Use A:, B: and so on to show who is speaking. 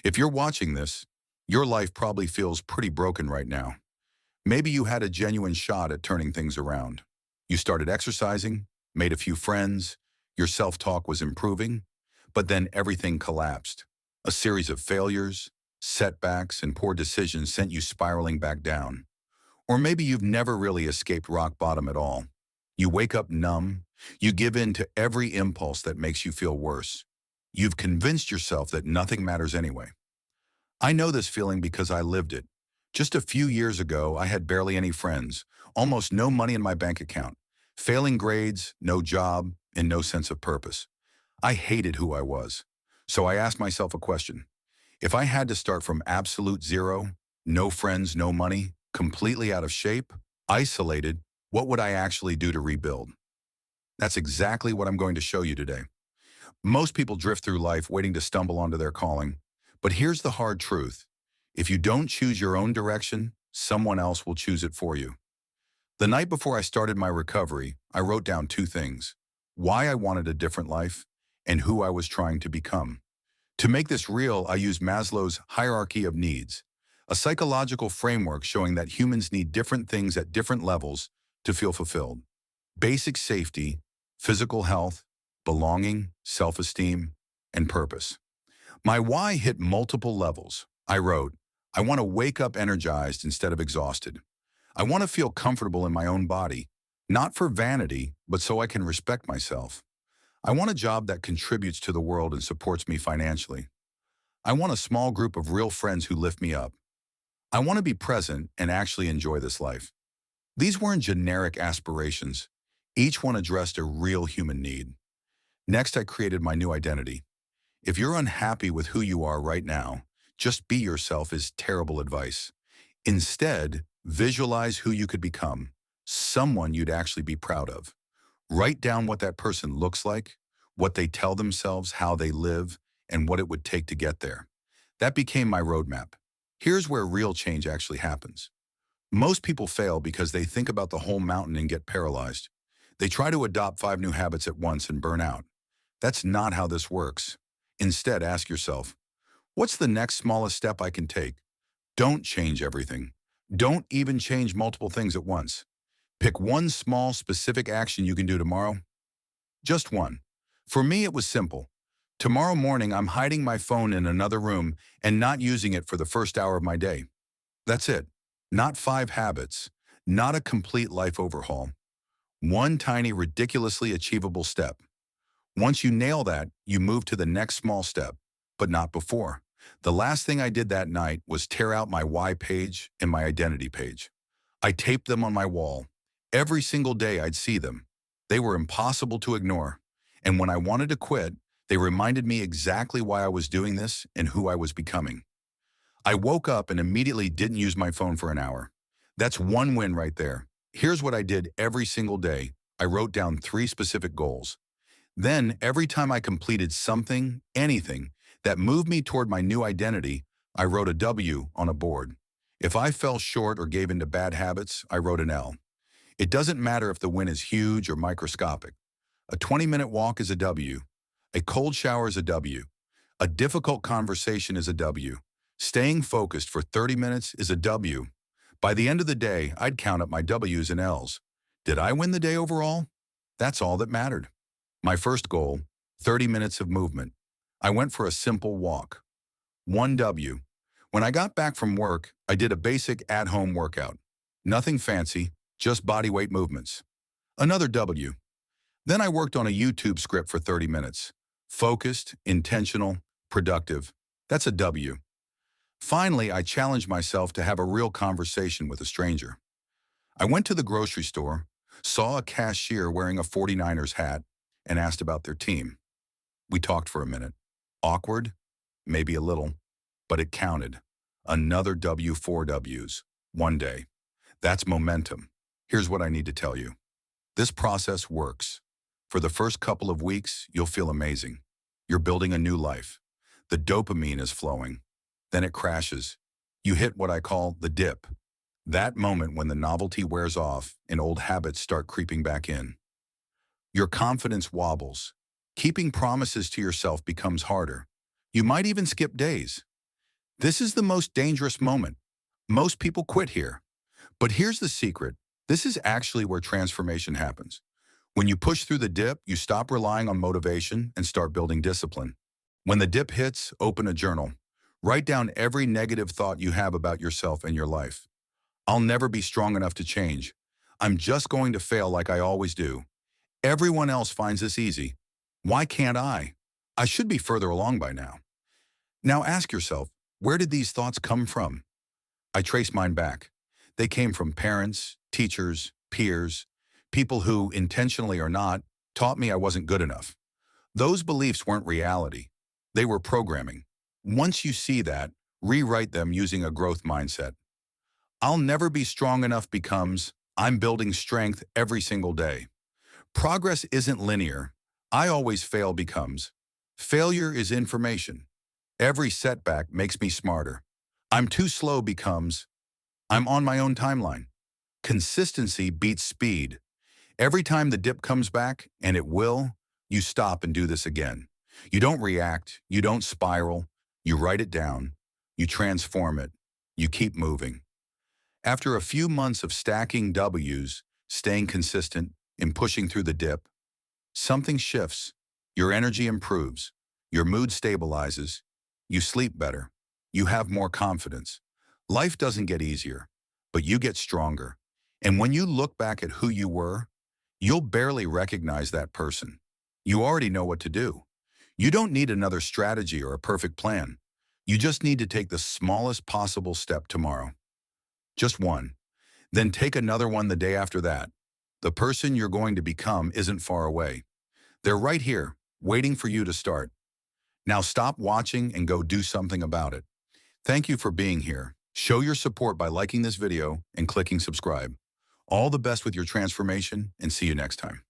A: If you're watching this, your life probably feels pretty broken right now. Maybe you had a genuine shot at turning things around. You started exercising, made a few friends, your self-talk was improving, but then everything collapsed. A series of failures, setbacks, and poor decisions sent you spiraling back down. Or maybe you've never really escaped rock bottom at all. You wake up numb, you give in to every impulse that makes you feel worse. You've convinced yourself that nothing matters anyway. I know this feeling because I lived it. Just a few years ago, I had barely any friends, almost no money in my bank account, failing grades, no job, and no sense of purpose. I hated who I was. So I asked myself a question. If I had to start from absolute zero, no friends, no money, completely out of shape, isolated, what would I actually do to rebuild? That's exactly what I'm going to show you today. Most people drift through life waiting to stumble onto their calling. But here's the hard truth. If you don't choose your own direction, someone else will choose it for you. The night before I started my recovery, I wrote down two things: why I wanted a different life and who I was trying to become. To make this real, I used Maslow's hierarchy of needs, a psychological framework showing that humans need different things at different levels to feel fulfilled. Basic safety, physical health, belonging, self-esteem, and purpose. My why hit multiple levels. I wrote, I want to wake up energized instead of exhausted. I want to feel comfortable in my own body, not for vanity, but so I can respect myself. I want a job that contributes to the world and supports me financially. I want a small group of real friends who lift me up. I want to be present and actually enjoy this life. These weren't generic aspirations. Each one addressed a real human need. Next, I created my new identity. If you're unhappy with who you are right now, just be yourself is terrible advice. Instead, visualize who you could become, someone you'd actually be proud of. Write down what that person looks like, what they tell themselves, how they live, and what it would take to get there. That became my roadmap. Here's where real change actually happens. Most people fail because they think about the whole mountain and get paralyzed. They try to adopt 5 new habits at once and burn out. That's not how this works. Instead, ask yourself, what's the next smallest step I can take? Don't change everything. Don't even change multiple things at once. Pick one small, specific action you can do tomorrow. Just one. For me, it was simple. Tomorrow morning, I'm hiding my phone in another room and not using it for the first hour of my day. That's it. Not 5 habits. Not a complete life overhaul. One tiny, ridiculously achievable step. Once you nail that, you move to the next small step, but not before. The last thing I did that night was tear out my why page and my identity page. I taped them on my wall. Every single day I'd see them. They were impossible to ignore. And when I wanted to quit, they reminded me exactly why I was doing this and who I was becoming. I woke up and immediately didn't use my phone for an hour. That's one win right there. Here's what I did every single day. I wrote down 3 specific goals. Then, every time I completed something, anything, that moved me toward my new identity, I wrote a W on a board. If I fell short or gave into bad habits, I wrote an L. It doesn't matter if the win is huge or microscopic. A 20-minute walk is a W. A cold shower is a W. A difficult conversation is a W. Staying focused for 30 minutes is a W. By the end of the day, I'd count up my W's and L's. Did I win the day overall? That's all that mattered. My first goal, 30 minutes of movement. I went for a simple walk. 1 W. When I got back from work, I did a basic at-home workout. Nothing fancy, just body weight movements. Another W. Then I worked on a YouTube script for 30 minutes. Focused, intentional, productive. That's a W. Finally, I challenged myself to have a real conversation with a stranger. I went to the grocery store, saw a cashier wearing a 49ers hat, and asked about their team. We talked for a minute. Awkward? Maybe a little, but it counted. Another W, 4 Ws. One day. That's momentum. Here's what I need to tell you. This process works. For the first couple of weeks, you'll feel amazing. You're building a new life. The dopamine is flowing. Then it crashes. You hit what I call the dip. That moment when the novelty wears off and old habits start creeping back in. Your confidence wobbles. Keeping promises to yourself becomes harder. You might even skip days. This is the most dangerous moment. Most people quit here. But here's the secret. This is actually where transformation happens. When you push through the dip, you stop relying on motivation and start building discipline. When the dip hits, open a journal. Write down every negative thought you have about yourself and your life. I'll never be strong enough to change. I'm just going to fail like I always do. Everyone else finds this easy. Why can't I? I should be further along by now. Now ask yourself, where did these thoughts come from? I trace mine back. They came from parents, teachers, peers, people who, intentionally or not, taught me I wasn't good enough. Those beliefs weren't reality. They were programming. Once you see that, rewrite them using a growth mindset. I'll never be strong enough becomes, I'm building strength every single day. Progress isn't linear. I always fail becomes, failure is information. Every setback makes me smarter. I'm too slow becomes, I'm on my own timeline. Consistency beats speed. Every time the dip comes back, and it will, you stop and do this again. You don't react, you don't spiral, you write it down, you transform it, you keep moving. After a few months of stacking W's, staying consistent, and pushing through the dip, something shifts. Your energy improves, your mood stabilizes, you sleep better, you have more confidence. Life doesn't get easier, but you get stronger. And when you look back at who you were, you'll barely recognize that person. You already know what to do. You don't need another strategy or a perfect plan. You just need to take the smallest possible step tomorrow. Just one. Then take another one the day after that. The person you're going to become isn't far away. They're right here, waiting for you to start. Now stop watching and go do something about it. Thank you for being here. Show your support by liking this video and clicking subscribe. All the best with your transformation, and see you next time.